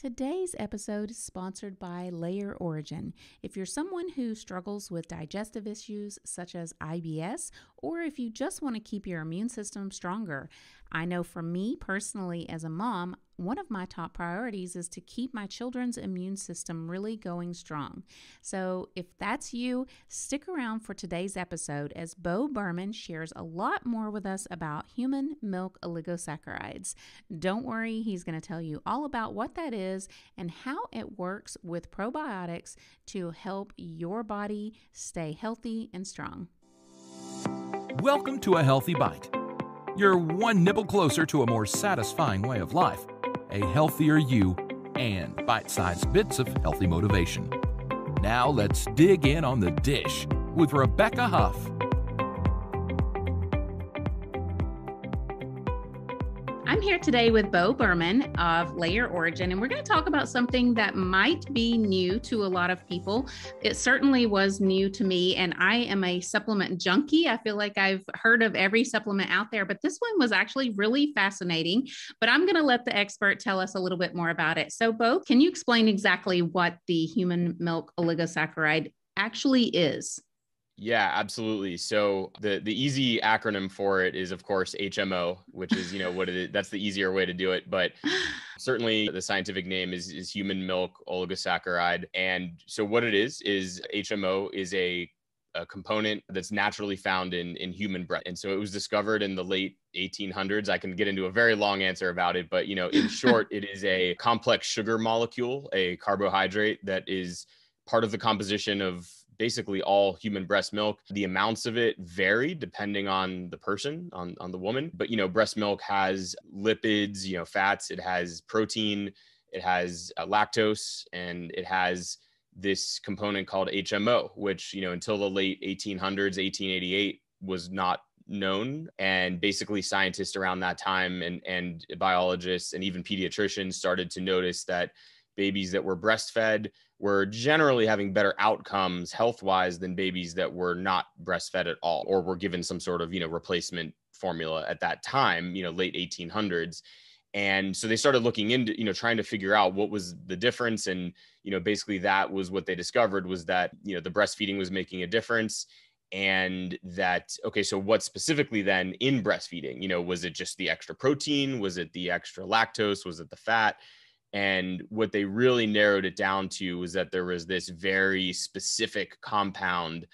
Today's episode is sponsored by Layer Origin. If you're someone who struggles with digestive issues such as IBS, or if you just want to keep your immune system stronger, I know for me personally as a mom, one of my top priorities is to keep my children's immune system really going strong. So if that's you, stick around for today's episode as Bo Berman shares a lot more with us about human milk oligosaccharides. Don't worry, he's going to tell you all about what that is and how it works with probiotics to help your body stay healthy and strong. Welcome to A Healthy Bite. You're one nibble closer to a more satisfying way of life, a healthier you, and bite-sized bits of healthy motivation. Now let's dig in on the dish with Rebecca Huff. I'm here today with Bo Berman of Layer Origin, and we're going to talk about something that might be new to a lot of people. It certainly was new to me, and I am a supplement junkie. I feel like I've heard of every supplement out there, but this one was actually really fascinating. But I'm going to let the expert tell us a little bit more about it. So, Bo, can you explain exactly what the human milk oligosaccharide actually is? Yeah, absolutely. So the easy acronym for it is, of course, HMO, which is, what it is. That's the easier way to do it. But certainly the scientific name is human milk oligosaccharide. And so what it is HMO is a component that's naturally found in human breast. And so it was discovered in the late 1800s. I can get into a very long answer about it, but, in short, it is a complex sugar molecule, a carbohydrate that is part of the composition of basically all human breast milk. The amounts of it vary depending on the person, on the woman. But, breast milk has lipids, fats, it has protein, it has lactose, and it has this component called HMO, which, until the late 1800s, 1888 was not known. And basically scientists around that time and biologists and even pediatricians started to notice that babies that were breastfed were generally having better outcomes health-wise than babies that were not breastfed at all, or were given some sort of, replacement formula at that time, late 1800s. And so they started looking into, trying to figure out what was the difference. And, basically that was what they discovered, was that, the breastfeeding was making a difference. And that, okay, so what specifically then in breastfeeding, was it just the extra protein? Was it the extra lactose? Was it the fat? And what they really narrowed it down to was that there was this very specific compound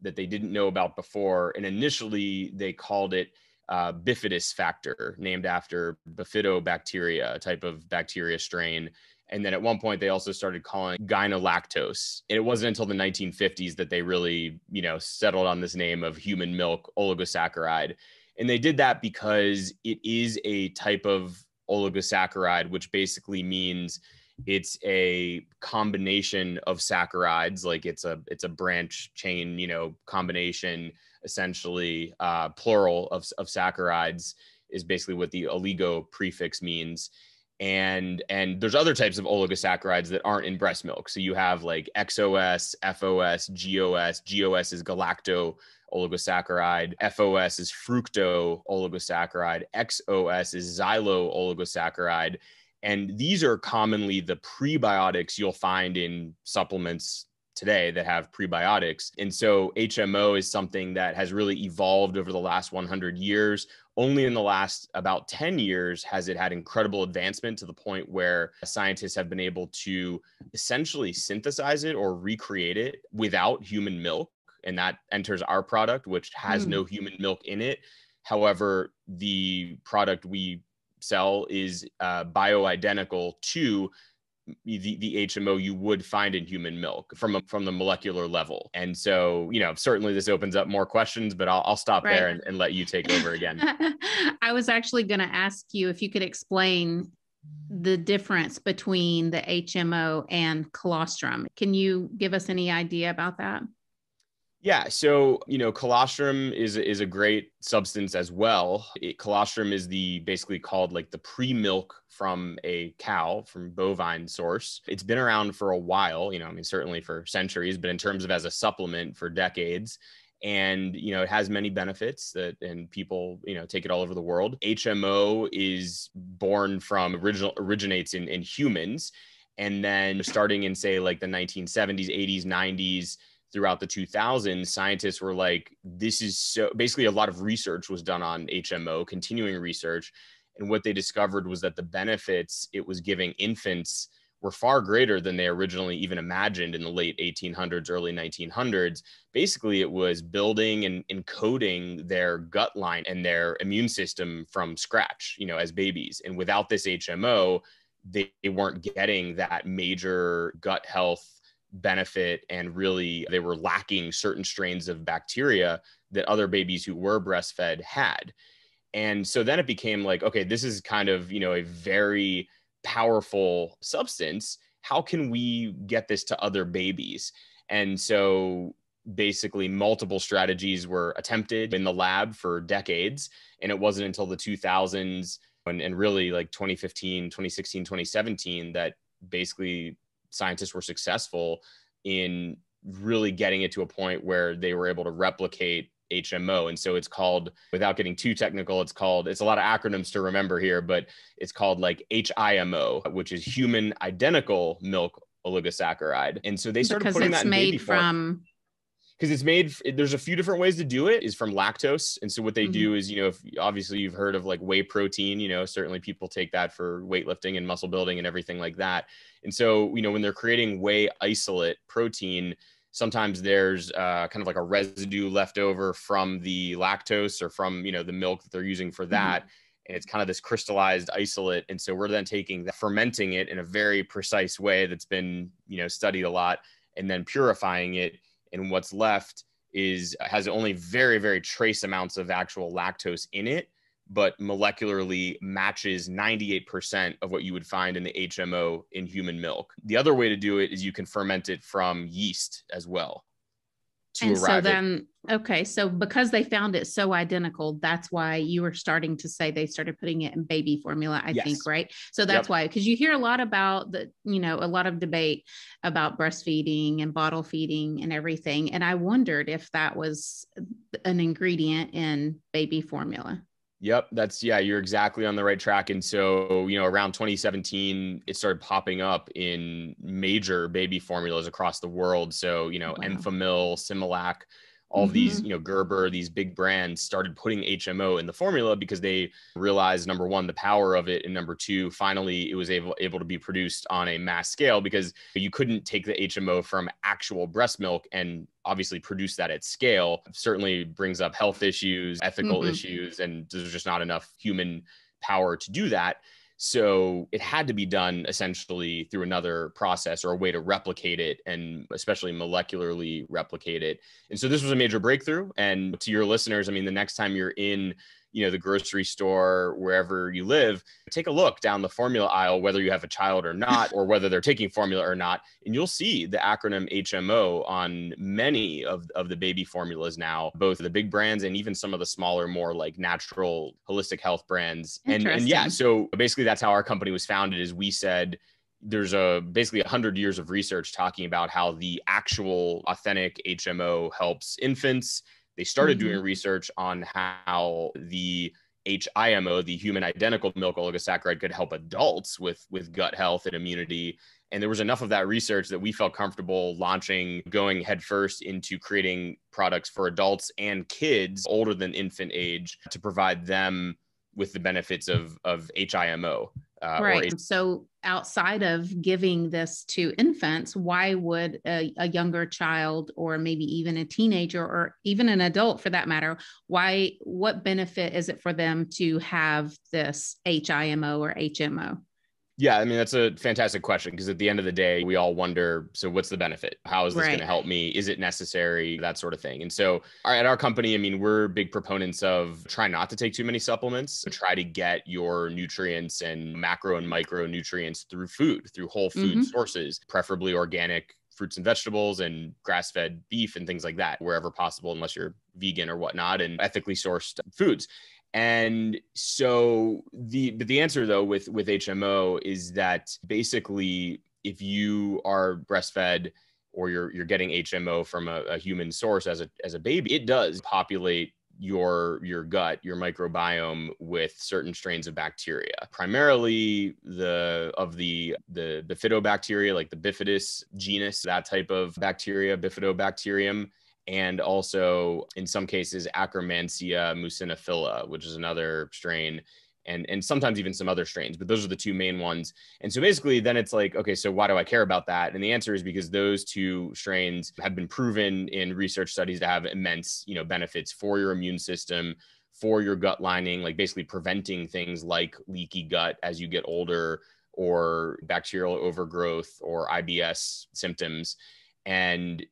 that they didn't know about before. And initially they called it bifidus factor, named after bifidobacteria, a type of bacteria strain. And then at one point they also started calling it gynolactose. And it wasn't until the 1950s that they really, settled on this name of human milk oligosaccharide. And they did that because it is a type of oligosaccharide, which basically means it's a combination of saccharides, like it's a branch chain, combination, essentially, plural of saccharides is basically what the oligo prefix means. And there's other types of oligosaccharides that aren't in breast milk. So you have like XOS, FOS, GOS. GOS is galacto oligosaccharide. FOS is fructo oligosaccharide. XOS is xylo oligosaccharide. And these are commonly the prebiotics you'll find in supplements today that have prebiotics. And so HMO is something that has really evolved over the last 100 years. Only in the last about 10 years has it had incredible advancement to the point where scientists have been able to essentially synthesize it or recreate it without human milk. And that enters our product, which has no human milk in it. However, the product we sell is bioidentical to the HMO you would find in human milk from the molecular level. And so, certainly this opens up more questions, but I'll stop there and let you take over again. I was actually going to ask you if you could explain the difference between the HMO and colostrum. Can you give us any idea about that? Yeah. So, colostrum is a great substance as well. Colostrum is basically called like the pre-milk from a cow, from bovine source. It's been around for a while, certainly for centuries, but in terms of as a supplement for decades. And, it has many benefits and people, take it all over the world. HMO is originates in humans. And then starting in, say, like the 1970s, 80s, 90s, throughout the 2000s, scientists were like, this is so, basically a lot of research was done on HMO, continuing research. And what they discovered was that the benefits it was giving infants were far greater than they originally even imagined in the late 1800s, early 1900s. Basically, it was building and encoding their gut line and their immune system from scratch, as babies. And without this HMO, they weren't getting that major gut health benefit, and really they were lacking certain strains of bacteria that other babies who were breastfed had. And so then it became like, okay, this is kind of, a very powerful substance. How can we get this to other babies? And so basically multiple strategies were attempted in the lab for decades. And it wasn't until the 2000s and really like 2015, 2016, 2017 that basically scientists were successful in really getting it to a point where they were able to replicate HMO. And so it's called, without getting too technical, it's a lot of acronyms to remember here, but it's called like HIMO, which is human identical milk oligosaccharide. And so they started putting that in baby form. Because it's made, there's a few different ways to do it, is from lactose. And so what they do is, if obviously you've heard of like whey protein, certainly people take that for weightlifting and muscle building and everything like that. And so, when they're creating whey isolate protein, sometimes there's kind of like a residue left over from the lactose or from, the milk that they're using for that. And it's kind of this crystallized isolate. And so we're then taking that, fermenting it in a very precise way that's been, studied a lot, and then purifying it. And what's left has only very, very trace amounts of actual lactose in it, but molecularly matches 98% of what you would find in the HMO in human milk. The other way to do it is you can ferment it from yeast as well. And so then, okay, so because they found it so identical, that's why you were starting to say they started putting it in baby formula, I think, right? So that's why, because you hear a lot about a lot of debate about breastfeeding and bottle feeding and everything. And I wondered if that was an ingredient in baby formula. Yep. You're exactly on the right track. And so, around 2017, it started popping up in major baby formulas across the world. So, Enfamil, Similac, all of these, Gerber, these big brands started putting HMO in the formula because they realized, number one, the power of it. And number two, finally, it was able to be produced on a mass scale, because you couldn't take the HMO from actual breast milk and obviously produce that at scale. It certainly brings up health issues, ethical issues, and there's just not enough human power to do that. So it had to be done essentially through another process or a way to replicate it, and especially molecularly replicate it. And so this was a major breakthrough. And to your listeners, I mean, the next time you're in, the grocery store, wherever you live, take a look down the formula aisle, whether you have a child or not, or whether they're taking formula or not. And you'll see the acronym HMO on many of the baby formulas now, both the big brands and even some of the smaller, more like natural, holistic health brands. And yeah, so basically that's how our company was founded. Is we said, there's basically 100 years of research talking about how the actual authentic HMO helps infants. They started doing research on how the HIMO, the human identical milk oligosaccharide, could help adults with gut health and immunity. And there was enough of that research that we felt comfortable going headfirst into creating products for adults and kids older than infant age to provide them with the benefits of HIMO. Right. So outside of giving this to infants, why would a younger child, or maybe even a teenager, or even an adult for that matter, what benefit is it for them to have this HIMO or HMO? Yeah, I mean, that's a fantastic question, because at the end of the day, we all wonder, so what's the benefit? How is this going to help me? Is it necessary? That sort of thing. And so at our company, I mean, we're big proponents of try not to take too many supplements, try to get your nutrients and macro and micronutrients through food, through whole food sources, preferably organic fruits and vegetables and grass-fed beef and things like that, wherever possible, unless you're vegan or whatnot, and ethically sourced foods. And so the answer though with HMO is that basically if you are breastfed or you're getting HMO from a human source as a baby, it does populate your gut, your microbiome with certain strains of bacteria, primarily the bifidobacteria, like the bifidus genus, that type of bacteria, bifidobacterium, and also in some cases Akkermansia muciniphila, which is another strain, and sometimes even some other strains, but those are the two main ones. And so basically then it's like, okay, so why do I care about that? And the answer is because those two strains have been proven in research studies to have immense, benefits for your immune system, for your gut lining, like basically preventing things like leaky gut as you get older, or bacterial overgrowth or IBS symptoms. And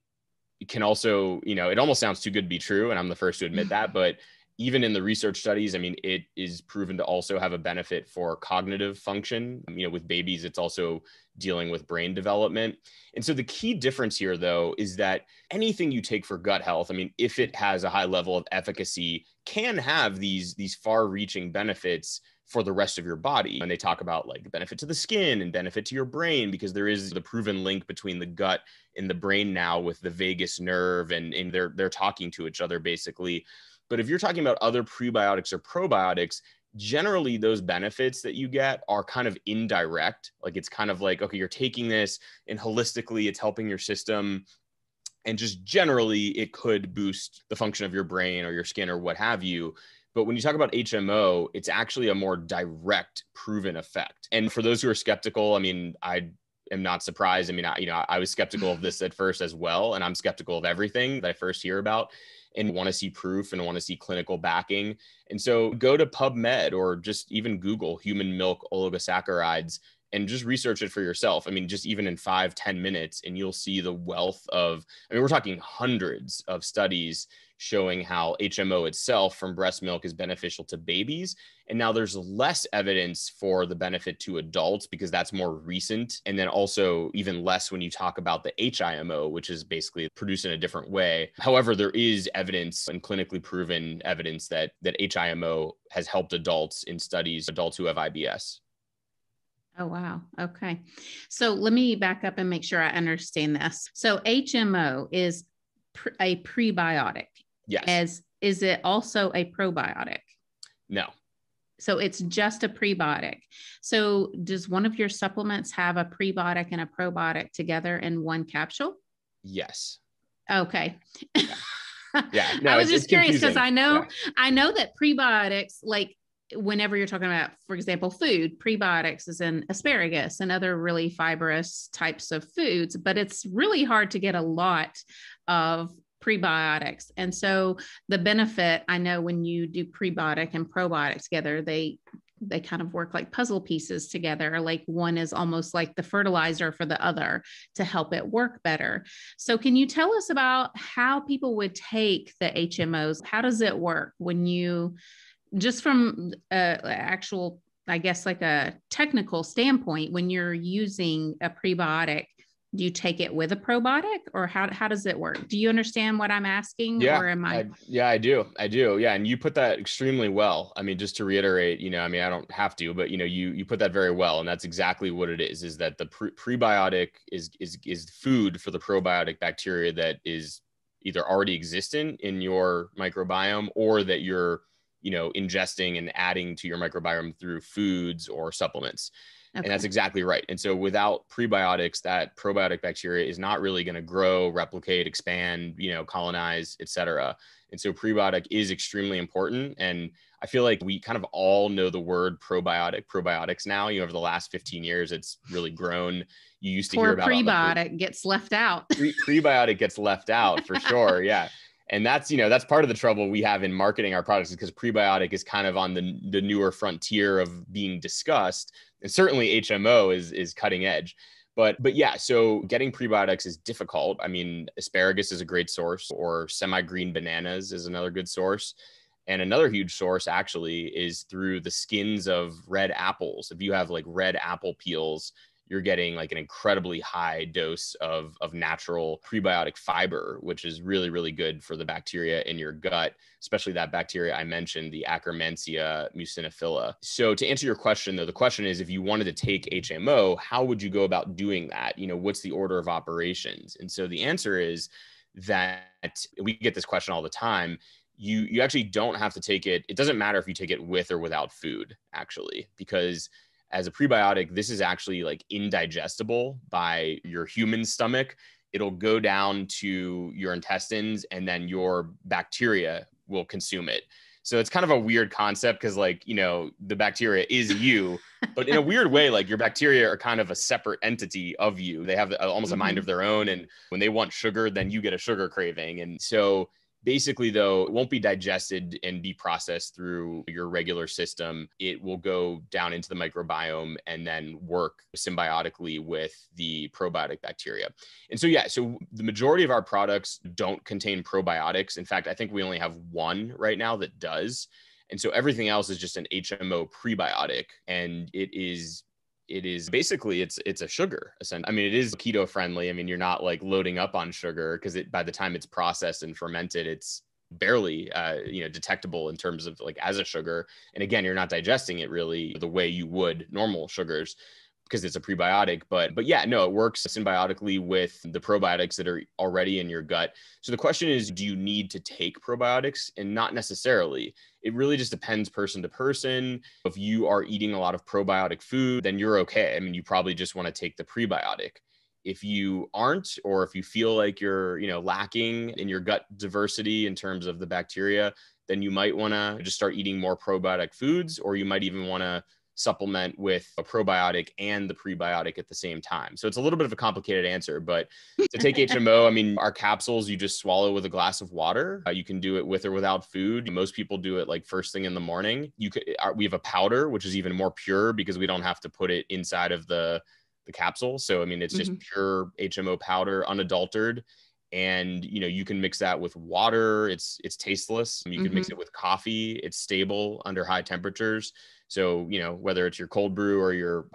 it can also, it almost sounds too good to be true, and I'm the first to admit that, but even in the research studies, I mean, it is proven to also have a benefit for cognitive function. With babies, it's also dealing with brain development. And so the key difference here, though, is that anything you take for gut health, I mean, if it has a high level of efficacy, can have these far-reaching benefits for the rest of your body. And they talk about like benefit to the skin and benefit to your brain, because there is the proven link between the gut and the brain now with the vagus nerve, and they're talking to each other basically. But if you're talking about other prebiotics or probiotics, generally those benefits that you get are kind of indirect. Like it's kind of like, okay, you're taking this and holistically it's helping your system. And just generally it could boost the function of your brain or your skin or what have you. But when you talk about HMO, it's actually a more direct proven effect. And for those who are skeptical, I mean, I am not surprised. I mean, I was skeptical of this at first as well. And I'm skeptical of everything that I first hear about, and want to see proof and want to see clinical backing. And so go to PubMed or just even Google human milk oligosaccharides and just research it for yourself. I mean, just even in 5-10 minutes, and you'll see the wealth of, I mean, we're talking hundreds of studies showing how HMO itself from breast milk is beneficial to babies. And now there's less evidence for the benefit to adults because that's more recent. And then also even less when you talk about the HIMO, which is basically produced in a different way. However, there is evidence and clinically proven evidence that HIMO has helped adults in studies, adults who have IBS. Oh, wow. Okay. So let me back up and make sure I understand this. So HMO is a prebiotic. Yes. Is it also a probiotic? No. So it's just a prebiotic. So does one of your supplements have a prebiotic and a probiotic together in one capsule? Yes. Okay. Yeah. No, I was just curious because I know that prebiotics, like whenever you're talking about, for example, food, prebiotics is in asparagus and other really fibrous types of foods, but it's really hard to get a lot of prebiotics. And so the benefit, I know when you do prebiotic and probiotic together, they kind of work like puzzle pieces together. Like one is almost like the fertilizer for the other to help it work better. So can you tell us about how people would take the HMOs? How does it work when you, just from actual, I guess like a technical standpoint, when you're using a prebiotic, do you take it with a probiotic, or how does it work? Do you understand what I'm asking? Yeah, or am I do. Yeah. And you put that extremely well. I mean, just to reiterate, I mean, I don't have to, but you put that very well. And that's exactly what it is that the prebiotic is food for the probiotic bacteria that is either already existent in your microbiome, or that you're, ingesting and adding to your microbiome through foods or supplements. Okay. And that's exactly right. And so without prebiotics, that probiotic bacteria is not really going to grow, replicate, expand, colonize, et cetera. And so prebiotic is extremely important. And I feel like we kind of all know the word probiotics now. Over the last 15 years, it's really grown. You used to hear about prebiotic gets left out. Prebiotic gets left out for sure. Yeah. And that's, that's part of the trouble we have in marketing our products, is because prebiotic is kind of on the newer frontier of being discussed. And certainly HMO is cutting edge. But yeah, so getting prebiotics is difficult. I mean, asparagus is a great source, or semi-green bananas is another good source. And another huge source actually is through the skins of red apples. If you have like red apple peels, you're getting like an incredibly high dose of natural prebiotic fiber, which is really, really good for the bacteria in your gut, especially that bacteria I mentioned, the Akkermansia muciniphila. So to answer your question, though, the question is, if you wanted to take HMO, how would you go about doing that? What's the order of operations? And so the answer is that we get this question all the time. you actually don't have to take it. It doesn't matter if you take it with or without food, actually, because as a prebiotic, this is actually like indigestible by your human stomach. It'll go down to your intestines and then your bacteria will consume it. So it's kind of a weird concept because, like, you know, the bacteria is you, but in a weird way, like your bacteria are kind of a separate entity of you. They have almost a mind of their own. And when they want sugar, then you get a sugar craving. And so basically, though, it won't be digested and be processed through your regular system. It will go down into the microbiome and then work symbiotically with the probiotic bacteria. And so, yeah, so the majority of our products don't contain probiotics. In fact, I think we only have one right now that does. And so everything else is just an HMO prebiotic. And it is basically it's a sugar. I mean, it is keto friendly. I mean, you're not like loading up on sugar because by the time it's processed and fermented, it's barely detectable in terms of like as a sugar. And again, you're not digesting it really the way you would normal sugars because it's a prebiotic. But yeah, no, it works symbiotically with the probiotics that are already in your gut. So the question is, do you need to take probiotics? And not necessarily. It really just depends person to person. If you are eating a lot of probiotic food, then you're okay. I mean, you probably just want to take the prebiotic. If you aren't, or if you feel like you're, lacking in your gut diversity in terms of the bacteria, then you might want to just start eating more probiotic foods, or you might even want to supplement with a probiotic and the prebiotic at the same time. So it's a little bit of a complicated answer, but to take HMO, I mean, our capsules, you just swallow with a glass of water. You can do it with or without food. Most people do it like first thing in the morning. We have a powder, which is even more pure because we don't have to put it inside of the capsule. So, I mean, it's just pure HMO powder, unadulterated. And, you can mix that with water. It's tasteless. You can mix it with coffee. It's stable under high temperatures. So, whether it's your cold brew or your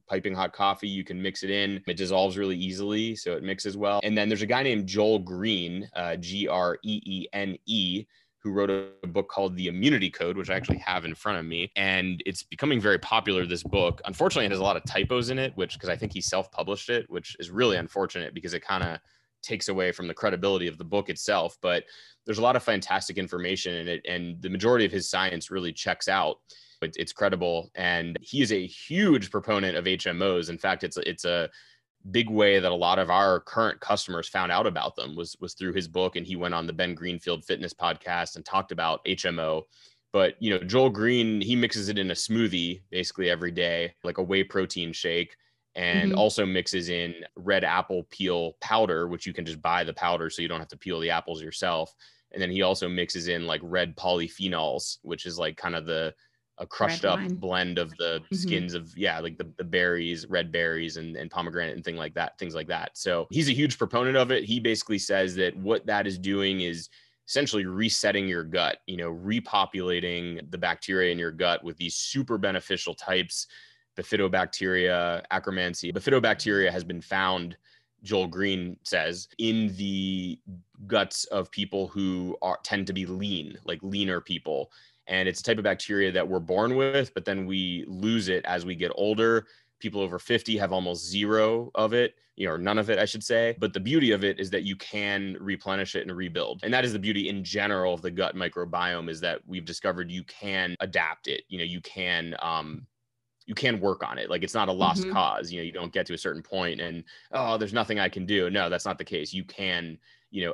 piping hot coffee, you can mix it in. It dissolves really easily, so it mixes well. And then there's a guy named Joel Green, Greene, who wrote a book called The Immunity Code, which I actually have in front of me. And it's becoming very popular, this book. Unfortunately, it has a lot of typos in it, because I think he self-published it, which is really unfortunate because it kind of takes away from the credibility of the book itself. But there's a lot of fantastic information in it, and the majority of his science really checks out. It's credible, and he is a huge proponent of HMOs. In fact, it's a big way that a lot of our current customers found out about them was through his book. And he went on the Ben Greenfield Fitness podcast and talked about HMO. But Joel Green, he mixes it in a smoothie basically every day, like a whey protein shake, and also mixes in red apple peel powder, which you can just buy the powder so you don't have to peel the apples yourself. And then he also mixes in like red polyphenols, which is like kind of a crushed up blend of the skins of, like the berries, red berries and pomegranate and things like that. So he's a huge proponent of it. He basically says that what that is doing is essentially resetting your gut, repopulating the bacteria in your gut with these super beneficial types, Bifidobacteria, Akkermansia. Bifidobacteria has been found, Joel Green says, in the guts of people who tend to be lean, like leaner people. And it's a type of bacteria that we're born with, but then we lose it as we get older. People over 50 have almost zero of it, or none of it, I should say. But the beauty of it is that you can replenish it and rebuild. And that is the beauty in general of the gut microbiome, is that we've discovered you can adapt it. You can work on it. Like, it's not a lost cause. You don't get to a certain point and, oh, there's nothing I can do. No, that's not the case. You can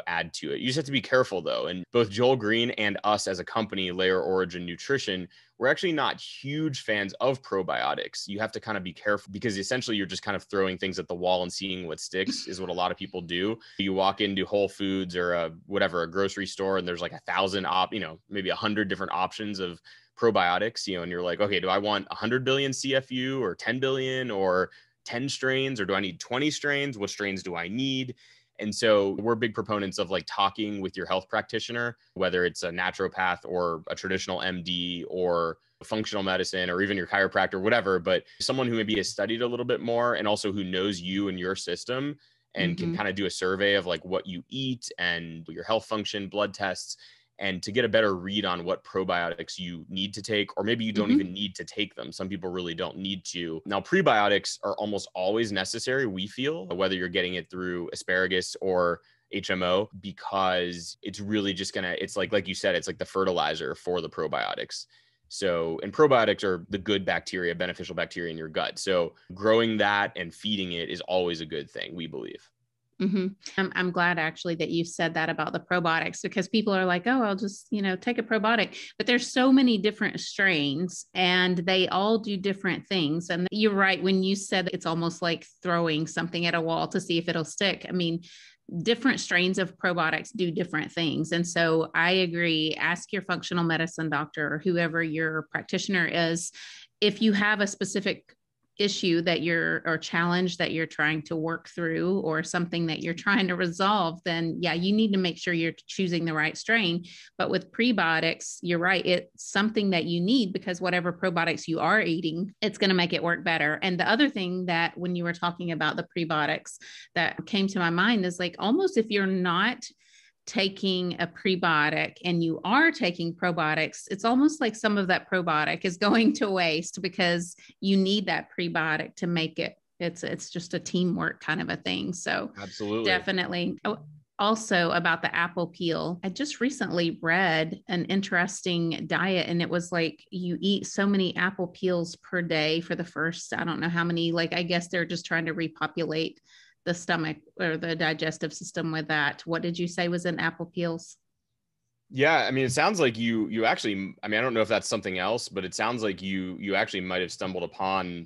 add to it. You just have to be careful, though. And both Joel Green and us as a company, Layer Origin Nutrition, we're actually not huge fans of probiotics. You have to kind of be careful because essentially you're just kind of throwing things at the wall and seeing what sticks is what a lot of people do. You walk into Whole Foods or a grocery store, and there's like 1,000 maybe 100 different options of probiotics, and you're like, okay, do I want 100 billion CFU or 10 billion or 10 strains, or do I need 20 strains? What strains do I need? And so we're big proponents of like talking with your health practitioner, whether it's a naturopath or a traditional MD or functional medicine or even your chiropractor, whatever, but someone who maybe has studied a little bit more and also who knows you and your system and can kind of do a survey of like what you eat and your health function, blood tests, and to get a better read on what probiotics you need to take, or maybe you don't even need to take them. Some people really don't need to. Now, prebiotics are almost always necessary, we feel, whether you're getting it through asparagus or HMO, because it's really just it's like you said, it's like the fertilizer for the probiotics. So, and probiotics are the good bacteria, beneficial bacteria in your gut. So growing that and feeding it is always a good thing, we believe. Mm-hmm. I'm glad actually that you said that about the probiotics, because people are like, oh, I'll just, take a probiotic, but there's so many different strains and they all do different things. And you're right. When you said it's almost like throwing something at a wall to see if it'll stick. I mean, different strains of probiotics do different things. And so I agree. Ask your functional medicine doctor or whoever your practitioner is, if you have a specific issue that or challenge that you're trying to work through, or something that you're trying to resolve, then yeah, you need to make sure you're choosing the right strain. But with prebiotics, you're right. It's something that you need, because whatever probiotics you are eating, it's going to make it work better. And the other thing that when you were talking about the prebiotics that came to my mind is like, almost if you're not taking a prebiotic and you are taking probiotics, it's almost like some of that probiotic is going to waste, because you need that prebiotic to make it. It's just a teamwork kind of a thing. So absolutely, definitely. Also about the apple peel, I just recently read an interesting diet, and it was like you eat so many apple peels per day for the first, I don't know how many, like I guess they're just trying to repopulate the stomach or the digestive system with that. What did you say was in apple peels? Yeah, I mean, it sounds like you actually, I mean, I don't know if that's something else, but it sounds like you actually might have stumbled upon,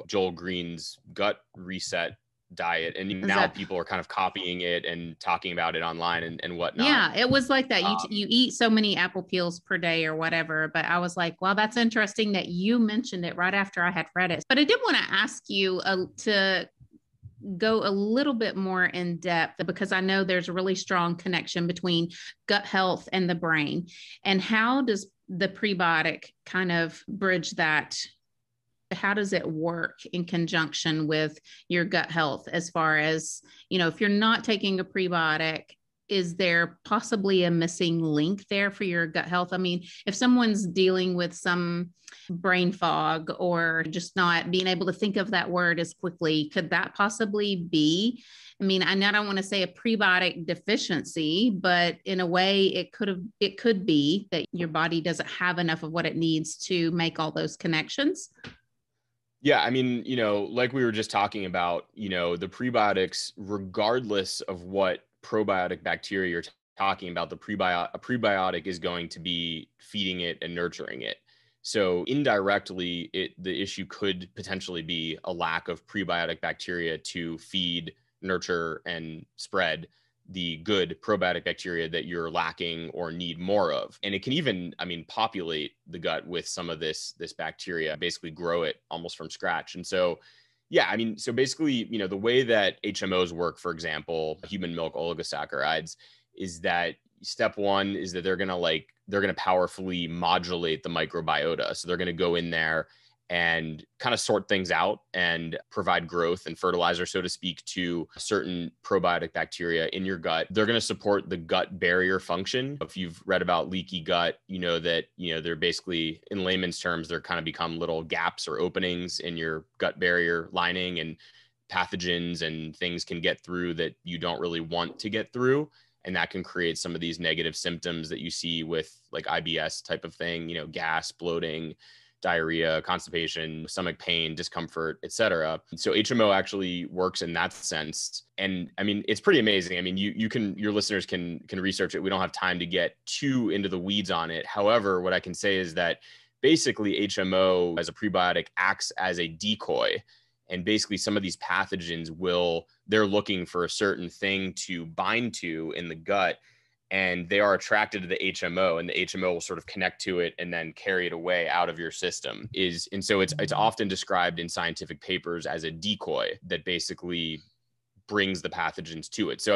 Joel Green's gut reset diet, and now people are kind of copying it and talking about it online and whatnot. Yeah, it was like that. You eat so many apple peels per day or whatever. But I was like, well, that's interesting that you mentioned it right after I had read it. But I did want to ask you to go a little bit more in depth, because I know there's a really strong connection between gut health and the brain. And how does the prebiotic kind of bridge that? How does it work in conjunction with your gut health, as far as, if you're not taking a prebiotic, is there possibly a missing link there for your gut health? I mean, if someone's dealing with some brain fog or just not being able to think of that word as quickly, could that possibly be? I mean, I don't want to say a prebiotic deficiency, but in a way it could be that your body doesn't have enough of what it needs to make all those connections. Yeah, I mean, like we were just talking about, the prebiotics, regardless of what probiotic bacteria you're talking about, a prebiotic is going to be feeding it and nurturing it. So indirectly, the issue could potentially be a lack of prebiotic bacteria to feed, nurture, and spread the good probiotic bacteria that you're lacking or need more of. And it can even, populate the gut with some of this bacteria, basically grow it almost from scratch. And so, yeah, so basically, the way that HMOs work, for example, human milk oligosaccharides, is that step one is that they're going to powerfully modulate the microbiota. So they're going to go in there and kind of sort things out and provide growth and fertilizer, so to speak, to certain probiotic bacteria in your gut. They're going to support the gut barrier function. If you've read about leaky gut, they're basically, in layman's terms, they're kind of become little gaps or openings in your gut barrier lining, and pathogens and things can get through that you don't really want to get through. And that can create some of these negative symptoms that you see with like IBS type of thing, gas, bloating, diarrhea, constipation, stomach pain, discomfort, etc. So HMO actually works in that sense. And it's pretty amazing. Your listeners can research it. We don't have time to get too into the weeds on it. However, what I can say is that basically HMO as a prebiotic acts as a decoy. And basically some of these pathogens they're looking for a certain thing to bind to in the gut, and they are attracted to the HMO, and the HMO will sort of connect to it and then carry it away out of your system. And so it's often described in scientific papers as a decoy that basically brings the pathogens to it. So,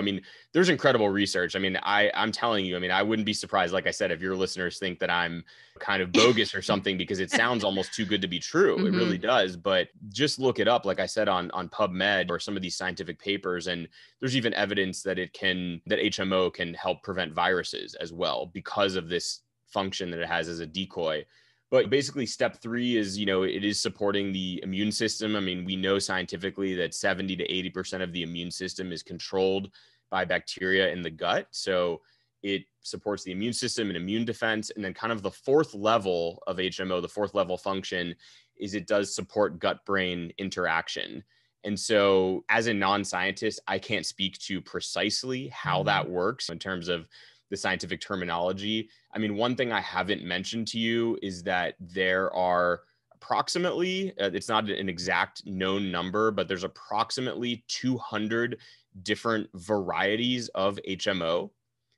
there's incredible research. I'm telling you, I wouldn't be surprised, like I said, if your listeners think that I'm kind of bogus or something, because it sounds almost too good to be true. Mm-hmm. It really does. But just look it up, like I said, on PubMed or some of these scientific papers. And there's even evidence that that HMO can help prevent viruses as well, because of this function that it has as a decoy. But basically step 3 is, it is supporting the immune system. We know scientifically that 70 to 80% of the immune system is controlled by bacteria in the gut. So it supports the immune system and immune defense. And then kind of the fourth level of HMO, the fourth level function, is it does support gut-brain interaction. And so as a non-scientist, I can't speak to precisely how that works in terms of the scientific terminology. I mean, one thing I haven't mentioned to you is that there are approximately, it's not an exact known number, but there's approximately 200 different varieties of HMO.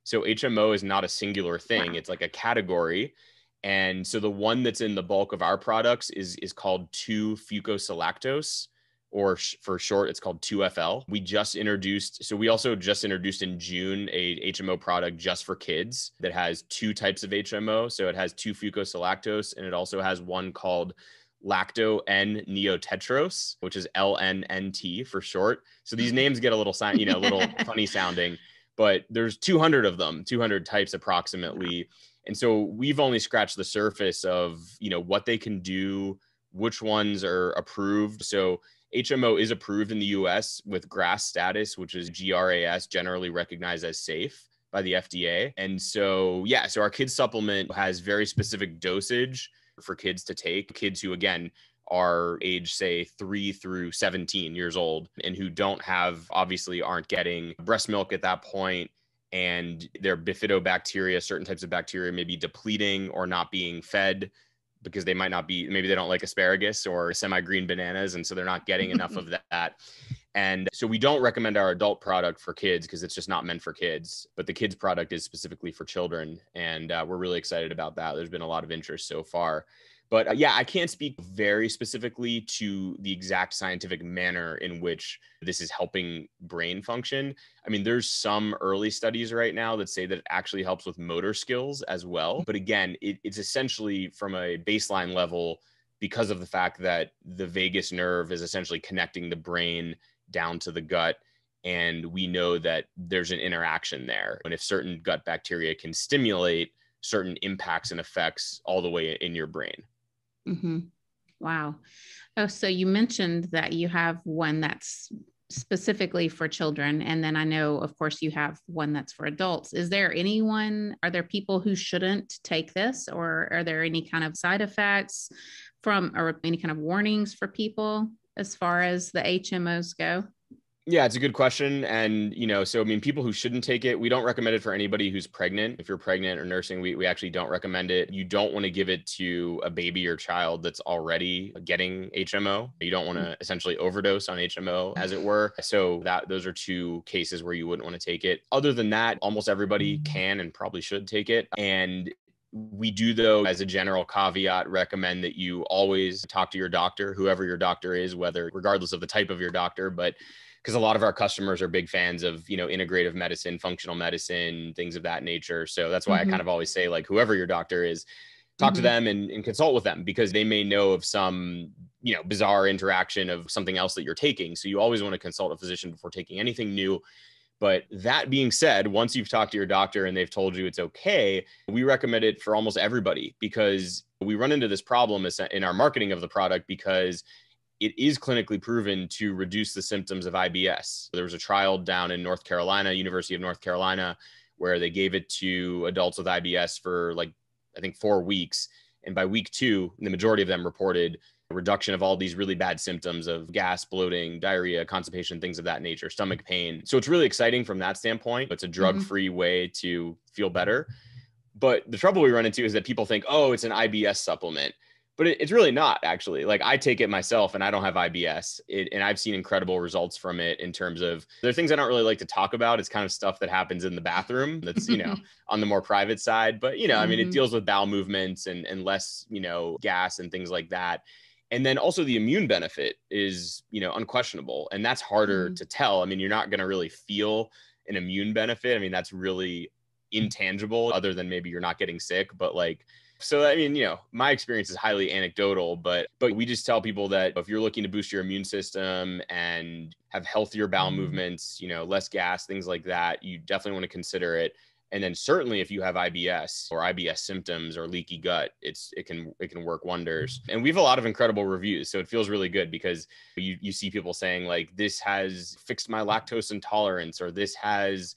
So HMO is not a singular thing. Wow. It's like a category. And so the one that's in the bulk of our products is called 2-fucosilactose, or for short, it's called 2FL. We also just introduced in June a HMO product just for kids that has two types of HMO. So it has 2-fucosilactose, and it also has one called lacto N-neotetrose, which is LNNT for short. So these names get a little little funny sounding, but there's 200 of them, 200 types approximately. And so we've only scratched the surface of, what they can do, which ones are approved. So HMO is approved in the US with GRAS status, which is GRAS, generally recognized as safe by the FDA. And so, so our kids supplement has very specific dosage for kids to take, kids who, again, are age, say, 3 through 17 years old and who obviously aren't getting breast milk at that point, and their bifidobacteria, certain types of bacteria, may be depleting or not being fed because maybe they don't like asparagus or semi-green bananas, and so they're not getting enough of that. And so we don't recommend our adult product for kids because it's just not meant for kids, but the kids product is specifically for children. And we're really excited about that. There's been a lot of interest so far. But I can't speak very specifically to the exact scientific manner in which this is helping brain function. I mean, there's some early studies right now that say that it actually helps with motor skills as well. But again, it's essentially from a baseline level because of the fact that the vagus nerve is essentially connecting the brain down to the gut. And we know that there's an interaction there. And if certain gut bacteria can stimulate certain impacts and effects all the way in your brain. Mm-hmm. Wow. Oh, so you mentioned that you have one that's specifically for children. And then I know, of course, you have one that's for adults. Are there people who shouldn't take this, or are there any kind of side effects or any kind of warnings for people as far as the HMOs go? Yeah, it's a good question. And, people who shouldn't take it, we don't recommend it for anybody who's pregnant. If you're pregnant or nursing, we actually don't recommend it. You don't want to give it to a baby or child that's already getting HMO. You don't want to essentially overdose on HMO, as it were. So those are two cases where you wouldn't want to take it. Other than that, almost everybody can and probably should take it. And we do, though, as a general caveat, recommend that you always talk to your doctor, whoever your doctor is, regardless of the type of your doctor, but because a lot of our customers are big fans of, integrative medicine, functional medicine, things of that nature. So that's why I kind of always say, like, whoever your doctor is, talk to them and consult with them, because they may know of some, bizarre interaction of something else that you're taking. So you always want to consult a physician before taking anything new. But that being said, once you've talked to your doctor and they've told you it's okay, we recommend it for almost everybody, because we run into this problem in our marketing of the product because it is clinically proven to reduce the symptoms of IBS. There was a trial down in North Carolina, University of North Carolina, where they gave it to adults with IBS for 4 weeks. And by week 2, the majority of them reported a reduction of all these really bad symptoms of gas, bloating, diarrhea, constipation, things of that nature, stomach pain. So it's really exciting from that standpoint. It's a drug-free way to feel better. But the trouble we run into is that people think, oh, it's an IBS supplement. But it's really not, actually. Like, I take it myself and I don't have IBS, and I've seen incredible results from it in terms of, there are things I don't really like to talk about. It's kind of stuff that happens in the bathroom that's, on the more private side. But, it deals with bowel movements and less, gas and things like that. And then also the immune benefit is, unquestionable. And that's harder to tell. I mean, you're not going to really feel an immune benefit. I mean, that's really intangible, other than maybe you're not getting sick. But so, I mean, my experience is highly anecdotal, but we just tell people that if you're looking to boost your immune system and have healthier bowel movements, less gas, things like that, you definitely want to consider it. And then certainly if you have IBS or IBS symptoms or leaky gut, it can work wonders. And we have a lot of incredible reviews. So it feels really good because you see people saying like, this has fixed my lactose intolerance, or this has,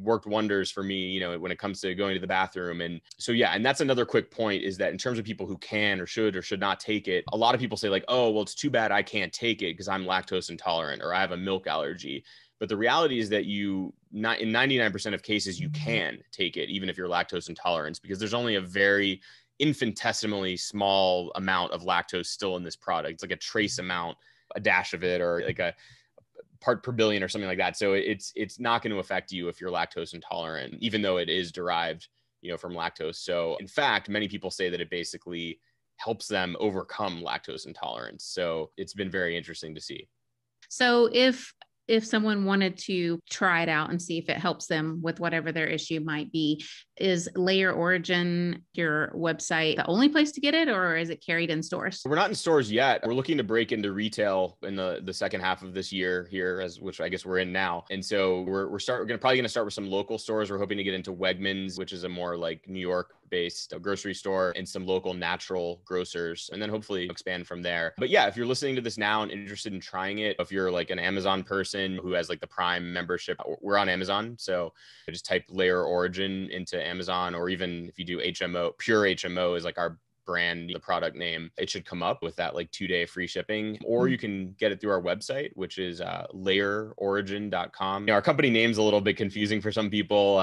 worked wonders for me, when it comes to going to the bathroom. And so, yeah. And that's another quick point, is that in terms of people who can or should not take it, a lot of people say like, oh, well, it's too bad I can't take it because I'm lactose intolerant or I have a milk allergy. But the reality is that in 99% of cases, you can take it, even if you're lactose intolerant, because there's only a very infinitesimally small amount of lactose still in this product. It's like a trace amount, a dash of it, or like a part per billion or something like that. So it's not going to affect you if you're lactose intolerant, even though it is derived, from lactose. So in fact, many people say that it basically helps them overcome lactose intolerance. So it's been very interesting to see. So if someone wanted to try it out and see if it helps them with whatever their issue might be, is Layer Origin, your website, the only place to get it, or is it carried in stores? We're not in stores yet. We're looking to break into retail in the second half of this year here, which I guess we're in now. And so we're probably going to start with some local stores. We're hoping to get into Wegmans, which is a more like New York based grocery store, and some local natural grocers, and then hopefully expand from there. But yeah, if you're listening to this now and interested in trying it, if you're like an Amazon person who has like the Prime membership, we're on Amazon. So just type Layer Origin into Amazon, or even if you do HMO, Pure HMO is like our brand, the product name, it should come up with that like 2-day free shipping. Or you can get it through our website, which is layerorigin.com. Our company name's a little bit confusing for some people.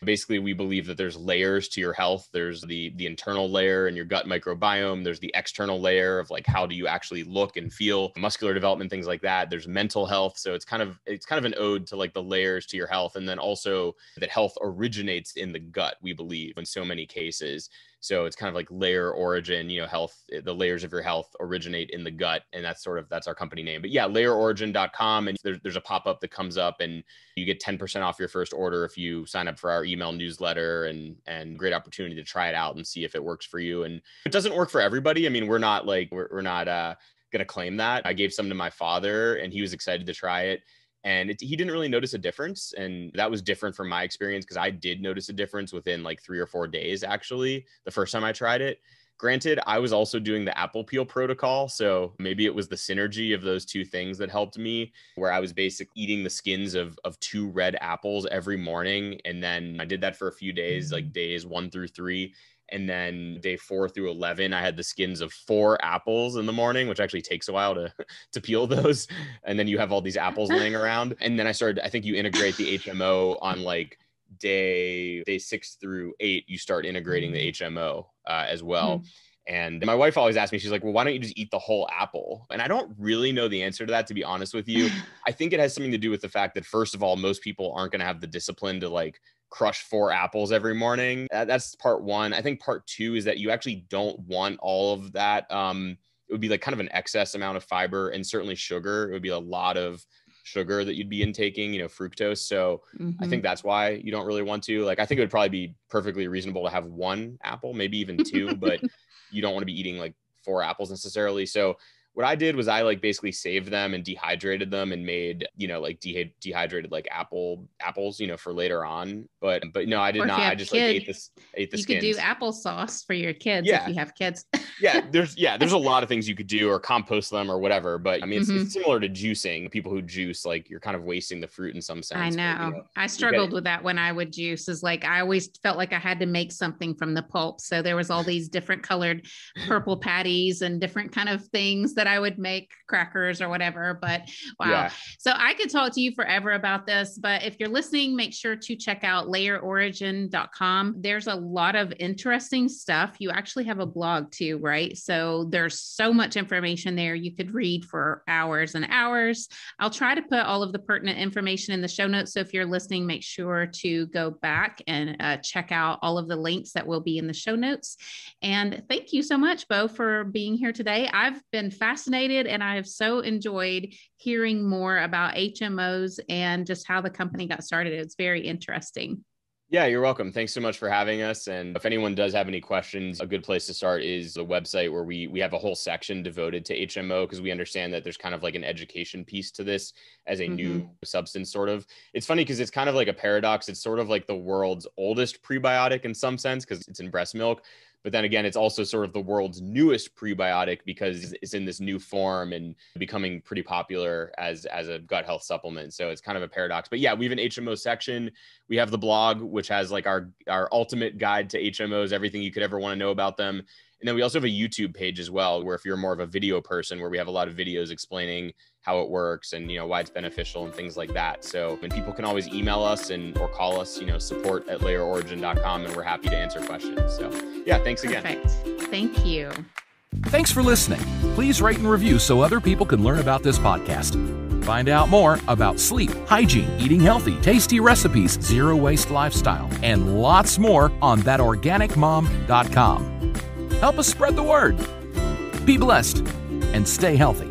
Basically, we believe that there's layers to your health. There's the internal layer and your gut microbiome. There's the external layer of like, how do you actually look and feel, muscular development, things like that. There's mental health. So it's kind of an ode to like the layers to your health. And then also that health originates in the gut, we believe, in so many cases. So it's kind of like Layer Origin, health, the layers of your health originate in the gut. And that's our company name. But yeah, layerorigin.com. And there's a pop-up that comes up and you get 10% off your first order if you sign up for our email newsletter, and great opportunity to try it out and see if it works for you. And it doesn't work for everybody. I mean, we're not going to claim that. I gave some to my father and he was excited to try it. And he didn't really notice a difference. And that was different from my experience, because I did notice a difference within like 3 or 4 days, actually, the first time I tried it. Granted, I was also doing the apple peel protocol. So maybe it was the synergy of those two things that helped me, where I was basically eating the skins of 2 red apples every morning. And then I did that for a few days, like days 1 through 3. And then day 4 through 11, I had the skins of 4 apples in the morning, which actually takes a while to peel those. And then you have all these apples laying around. And then I think you integrate the HMO on like day 6 through 8, you start integrating the HMO as well. And my wife always asks me, she's like, well, why don't you just eat the whole apple? And I don't really know the answer to that, to be honest with you. I think it has something to do with the fact that, first of all, most people aren't going to have the discipline to like crush 4 apples every morning. That's part one. I think part two is that you actually don't want all of that. It would be like kind of an excess amount of fiber, and certainly sugar. It would be a lot of sugar that you'd be intaking, fructose. So I think that's why you don't really want to. Like, I think it would probably be perfectly reasonable to have 1 apple, maybe even 2, but you don't want to be eating like 4 apples necessarily. So what I did was I like basically saved them and dehydrated them and made, like dehydrated like apples, for later on. But no, I did not. I just like ate the skins. You could do applesauce for your kids if you have kids. There's a lot of things you could do, or compost them or whatever. But I mean, it's similar to juicing. People who juice, like, you're kind of wasting the fruit in some sense. I know. But, I struggled with that when I would juice. Is like, I always felt like I had to make something from the pulp. So there was all these different colored purple patties and different kind of things that I would make, crackers or whatever. But wow. Yeah. So I could talk to you forever about this, but if you're listening, make sure to check out layerorigin.com. There's a lot of interesting stuff. You actually have a blog too, right? So there's so much information there. You could read for hours and hours. I'll try to put all of the pertinent information in the show notes. So if you're listening, make sure to go back and check out all of the links that will be in the show notes. And thank you so much, Bo, for being here today. I've been fascinated, and I have so enjoyed hearing more about HMOs and just how the company got started. It's very interesting. Yeah, you're welcome. Thanks so much for having us. And if anyone does have any questions, a good place to start is the website where we have a whole section devoted to HMO, because we understand that there's kind of like an education piece to this as a new substance sort of. It's funny because it's kind of like a paradox. It's sort of like the world's oldest prebiotic in some sense because it's in breast milk. But then again, it's also sort of the world's newest prebiotic because it's in this new form and becoming pretty popular as a gut health supplement. So it's kind of a paradox. But yeah, we have an HMO section. We have the blog, which has like our ultimate guide to HMOs, everything you could ever want to know about them. And then we also have a YouTube page as well, where if you're more of a video person, where we have a lot of videos explaining how it works and, why it's beneficial and things like that. So, and people can always email us or call us, support@layerorigin.com, and we're happy to answer questions. So yeah, thanks again. Perfect. Thank you. Thanks for listening. Please rate and review so other people can learn about this podcast. Find out more about sleep, hygiene, eating healthy, tasty recipes, zero-waste lifestyle, and lots more on thatorganicmom.com. Help us spread the word. Be blessed and stay healthy.